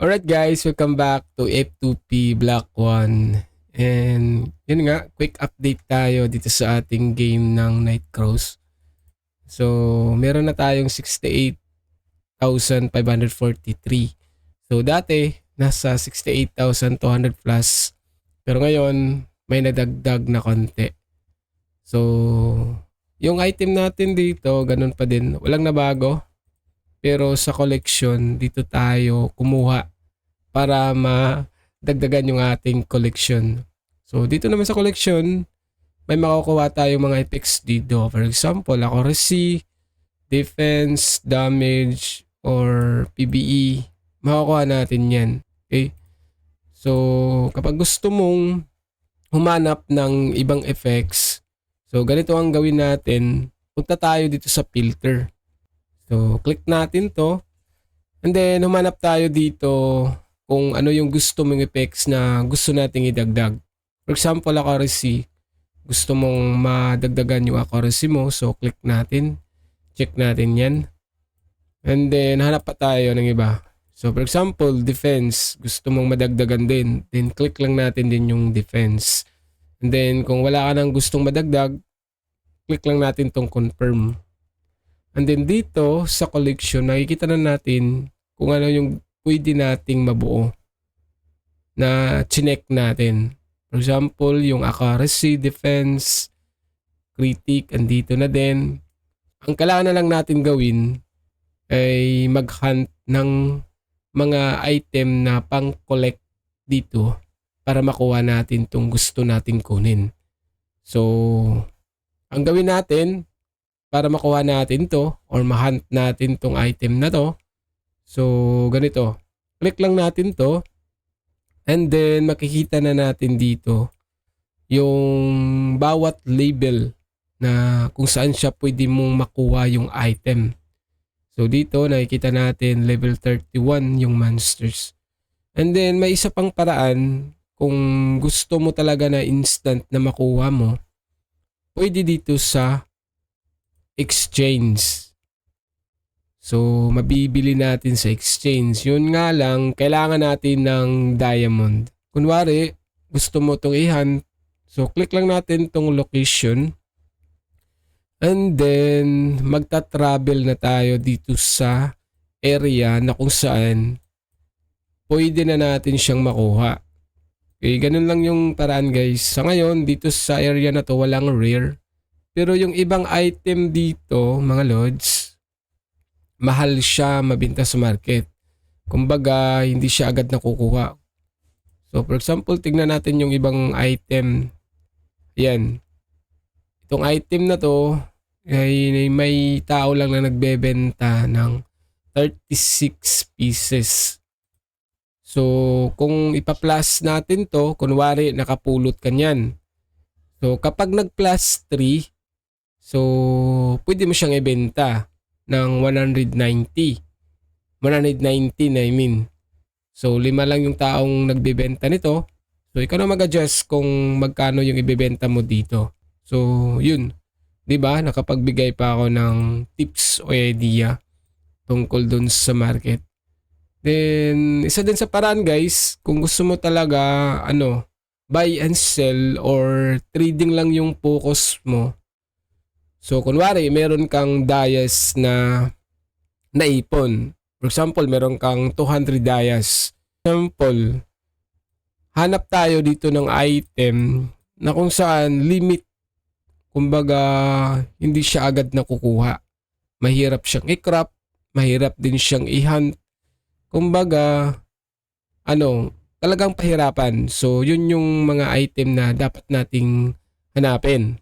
Alright guys, welcome back to F2P Block 1. And yun nga, quick update tayo dito sa ating game ng Nightcross. So, meron na tayong 68,543. So, dati, nasa 68,200 plus. Pero ngayon, may nadagdag na konti. So, yung item natin dito, ganun pa din. Walang nabago. Pero sa collection, dito tayo kumuha para madagdagan yung ating collection. So dito naman sa collection, may makukuha tayong mga effects dito. For example, accuracy, defense, damage, or PBE. Makukuha natin yan. Okay? So kapag gusto mong humanap ng ibang effects, so ganito ang gawin natin. Punta tayo dito sa filter. So, click natin to. And then, humanap tayo dito kung ano yung gusto mong effects na gusto nating idagdag. For example, accuracy. Gusto mong madagdagan yung accuracy mo. So, click natin. Check natin yan. And then, hanap pa tayo ng iba. So, for example, defense. Gusto mong madagdagan din. Then, click lang natin din yung defense. And then, kung wala ka nang gustong madagdag, click lang natin tong confirm. And then dito sa collection, nakikita na natin kung ano yung pwede nating mabuo na chinek natin. For example, yung accuracy, defense, critic, andito na din. Ang kailangan na lang natin gawin ay mag-hunt ng mga item na pang-collect dito para makuha natin itong gusto nating kunin. So, ang gawin natin para makuha natin to or ma-hunt natin tong item na to. So, ganito. Click lang natin to. And then, makikita na natin dito yung bawat label na kung saan siya pwede mong makuha yung item. So, dito nakikita natin level 31 yung monsters. And then, may isa pang paraan kung gusto mo talaga na instant na makuha mo, pwede dito sa exchange. So, mabibili natin sa exchange. Yun nga lang, kailangan natin ng diamond. Kunwari, gusto mo itong i-hunt. So, click lang natin itong location. And then, magta-travel na tayo dito sa area na kung saan pwede na natin siyang makuha. Okay, ganun lang yung paraan guys. Sa ngayon, dito sa area na to, walang rare. Pero yung ibang item dito, mga lods, mahal siya mabenta sa market. Kumbaga, hindi siya agad nakukuha. So, for example, tignan natin yung ibang item. Yan. Itong item na to, ay may tao lang na nagbebenta ng 36 pieces. So, kung ipa-plus natin to, kunwari nakapulot ka niyan. So, kapag nag-plus 3, so, pwede mo siyang ibenta ng 190. 119 I mean. So, 5 lang yung taong nagbebenta nito. So, ikaw na mag-adjust kung magkano yung ibebenta mo dito. So, yun. 'Di ba? Nakapagbigay pa ako ng tips o idea tungkol dun sa market. Then, isa din sa paraan guys, kung gusto mo talaga, buy and sell or trading lang yung focus mo. So, kunwari, meron kang dayas na naipon. For example, meron kang 200 dayas. For example, hanap tayo dito ng item na kung saan limit. Kumbaga, hindi siya agad nakukuha. Mahirap siyang i-crop, mahirap din siyang i-hunt. Kumbaga, talagang pahirapan. So, yun yung mga item na dapat nating hanapin.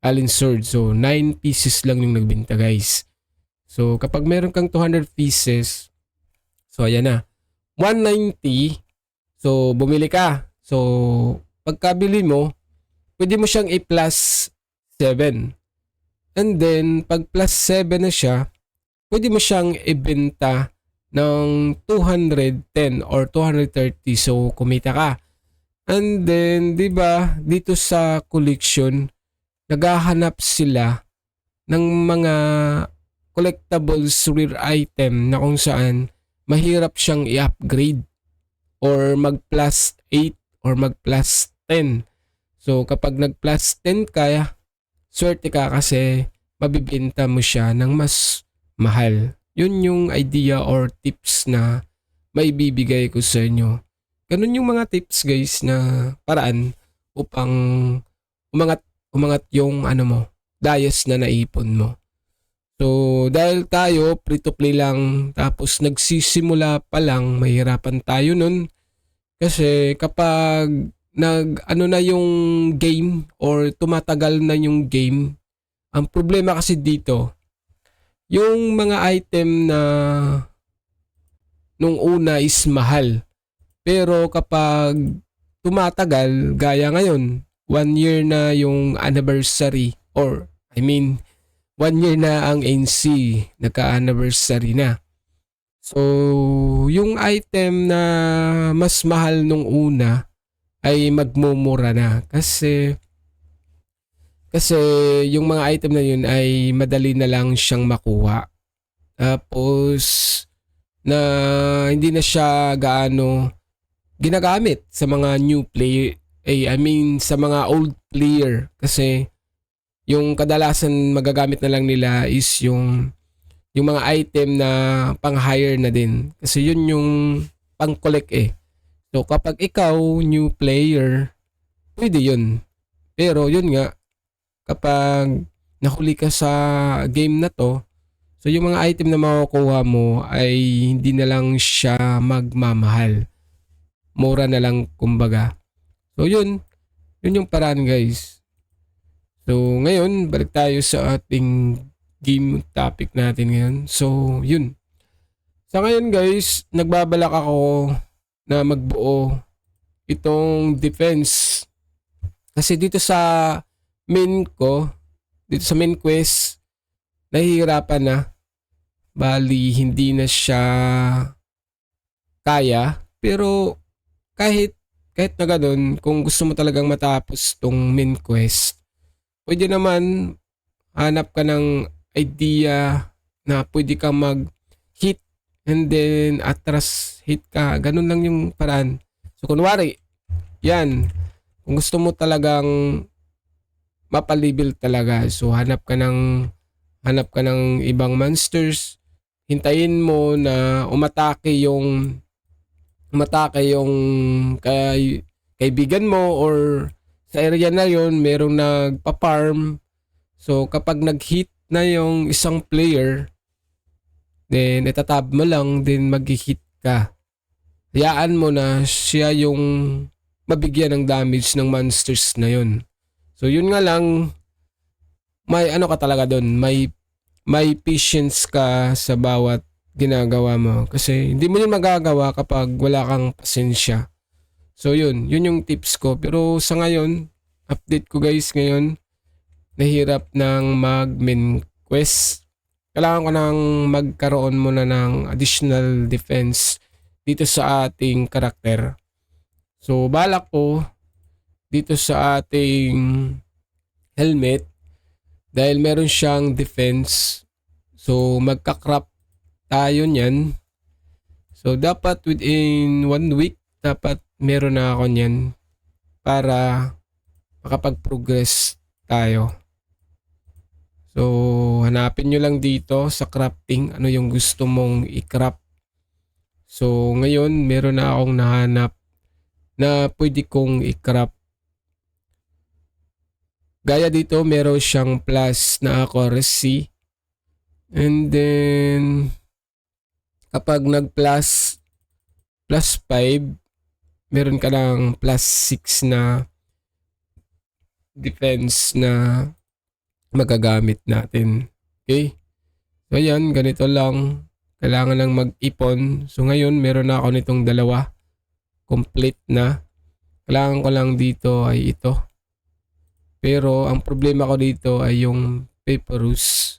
Alin sword. So, 9 pieces lang yung nagbenta guys. So, kapag meron kang 200 pieces, so, ayan na. 190. So, bumili ka. So, pagkabili mo, pwede mo siyang i-plus 7. And then, pag plus 7 na siya, pwede mo siyang ibenta ng 210 or 230. So, kumita ka. And then, di ba, dito sa collection, naghahanap sila ng mga collectibles rare item na kung saan mahirap siyang i-upgrade. or mag plus 8 or mag plus 10. So kapag nag plus 10 ka, swerte ka kasi mabibenta mo siya ng mas mahal. Yun yung idea or tips na maibibigay ko sa inyo. Ganun yung mga tips guys na paraan upang umangat umangat yung dayas na naipon mo. So dahil tayo free to play lang tapos nagsisimula pa lang, mahirapan tayo nun kasi kapag na yung game or tumatagal na yung game, ang problema kasi dito, yung mga item na nung una is mahal. Pero kapag tumatagal, gaya ngayon, 1 year na yung anniversary or 1 year na ang NC, nagka-anniversary na. So, yung item na mas mahal nung una ay magmumura na kasi yung mga item na yun ay madali na lang siyang makuha. Tapos na hindi na siya gaano ginagamit sa mga new player, sa mga old player kasi yung kadalasan magagamit na lang nila is yung mga item na pang-hire na din. Kasi yun yung pang-collect eh. So kapag ikaw new player, pwede yun. Pero yun nga, kapag nahuli ka sa game na to, so yung mga item na makukuha mo ay hindi na lang siya magmamahal. Mura na lang kumbaga. So yun yung paraan guys. So ngayon, balik tayo sa ating game topic natin ngayon. So yun. Sa ngayon guys, nagbabalak ako na magbuo itong defense. Kasi dito sa main quest, nahihirapan na. Bali, hindi na siya kaya. Pero kahit na ganun, kung gusto mo talagang matapos tong main quest, pwede naman hanap ka ng idea na pwede ka mag-hit and then atras hit ka. Ganun lang yung paraan. So kunwari, yan. Kung gusto mo talagang mapalibil talaga, so hanap ka ng ibang monsters. Hintayin mo na umatake yung kaibigan mo or sa area na yon merong nagpa-farm. So kapag nag-hit na yung isang player, then itatab mo lang, then mag-hit ka. Hayaan mo na siya yung mabigyan ng damage ng monsters na yon. So yun nga lang, may ka talaga doon, may patience ka sa bawat ginagawa mo kasi hindi mo yun magagawa kapag wala kang pasensya. So yun yung tips ko. Pero sa ngayon, update ko guys ngayon, nahirap ng mag-main quest. Kailangan ko nang magkaroon muna ng additional defense dito sa ating karakter. So balak ko dito sa ating helmet, dahil meron siyang defense, so magka-crop tayo niyan. So dapat within 1 week, dapat meron na ako niyan para makapag-progress tayo. So hanapin nyo lang dito sa crafting ano yung gusto mong i-crop. So ngayon meron na akong nahanap na pwede kong i-crop. Gaya dito, meron siyang plus na accuracy. And then, kapag nag-plus +5, meron ka ng +6 na defense na magagamit natin. Okay? So, ayan, ganito lang. Kailangan lang mag-ipon. So, ngayon, meron na ako nitong 2. Complete na. Kailangan ko lang dito ay ito. Pero ang problema ko dito ay yung papyrus.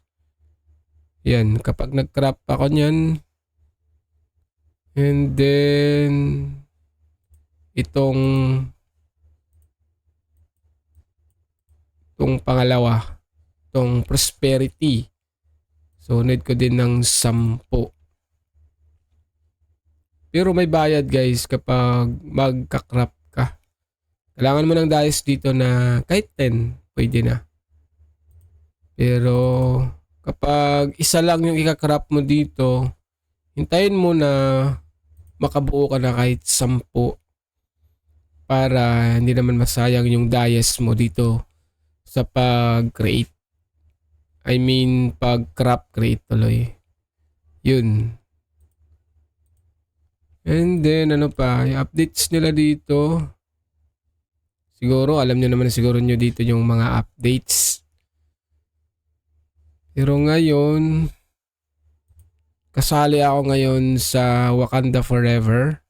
Yan, kapag nag-crop ako niyan, and then itong pangalawa, itong prosperity. So need ko din ng 10. Pero may bayad guys kapag magka-crop ka. Kailangan mo ng dice dito na kahit 10, pwede na. Pero kapag isa lang yung ika-crop mo dito, hintayin mo na makabuo ka na kahit 10 para hindi naman masayang yung dice mo dito sa pag-create. I mean, pag-crop create tuloy. Yun. And then, ano pa, yung updates nila dito. Siguro, alam nyo naman siguro nyo dito yung mga updates. Pero ngayon, kasali ako ngayon sa Wakanda Forever.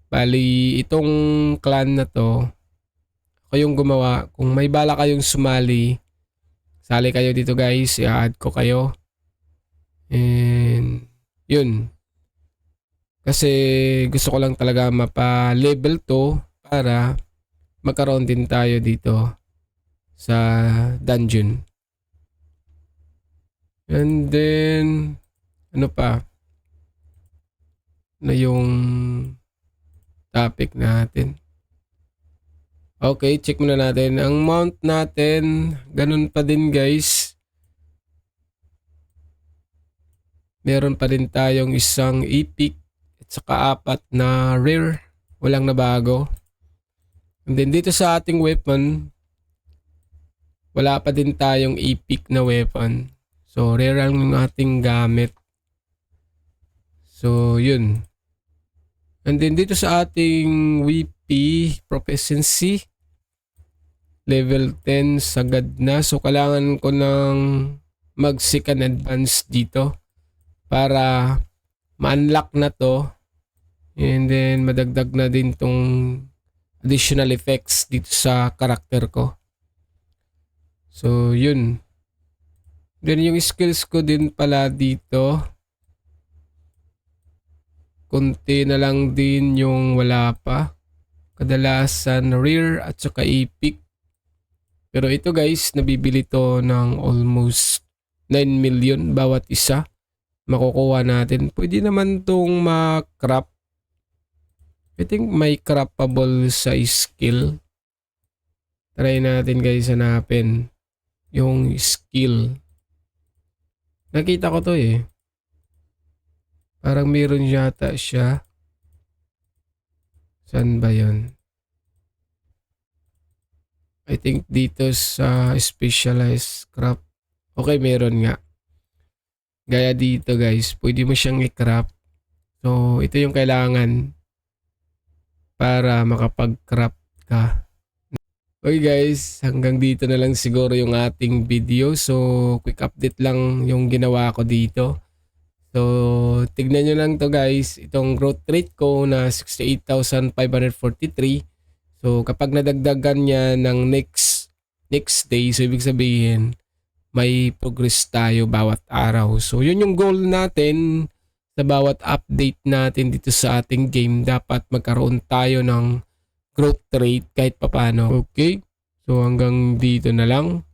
Bali, itong clan na to, ako yung gumawa. Kung may bala kayong sumali, sali kayo dito guys, i-add ko kayo. And, yun. Kasi gusto ko lang talaga mapa-level to para magkaroon din tayo dito sa dungeon. And then, ano pa? Na yung topic natin. Okay, check muna natin. Ang mount natin, ganun pa din guys. Meron pa din tayong isang epic at saka 4 na rare. Walang nabago. And then dito sa ating weapon, wala pa din tayong epic na weapon. So rare lang yung ating gamit. So yun. And then dito sa ating WP proficiency, level 10 sagad na. So kailangan ko ng mag-second advance dito para ma-unlock na to. And then madagdag na din tong additional effects dito sa karakter ko. So yun. Then yung skills ko din pala dito, konti na lang din yung wala pa. Kadalasan rare at saka epic. Pero ito guys, nabibili to ng almost 9 million bawat isa. Makukuha natin. Pwede naman tong ma-crop. I think may crappable sa skill. Try natin guys hanapin yung skill. Nakita ko to eh. Parang meron yata siya. Saan ba yun? I think dito sa specialized crop. Okay, meron nga. Gaya dito guys, pwede mo siyang i-crop. So, ito yung kailangan para makapag-crop ka. Okay guys, hanggang dito na lang siguro yung ating video. So, quick update lang yung ginawa ko dito. So, tignan nyo lang to guys. Itong growth rate ko na 68,543. So, kapag nadagdagan niya ng next day, so ibig sabihin, may progress tayo bawat araw. So, yun yung goal natin sa bawat update natin dito sa ating game. Dapat magkaroon tayo ng growth rate kahit papano. Okay? So, hanggang dito na lang.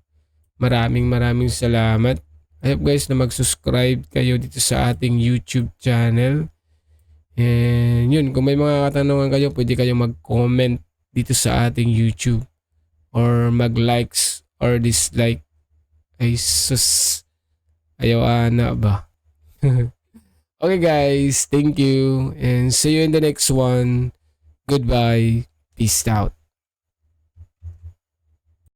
Maraming salamat. I hope guys na mag-subscribe kayo dito sa ating YouTube channel. And yun, kung may mga katanungan kayo, pwede kayo mag-comment dito sa ating YouTube. Or mag-likes or dislike. Ay sus. Ayaw ana ba? Okay guys, thank you. And see you in the next one. Goodbye. Peace out.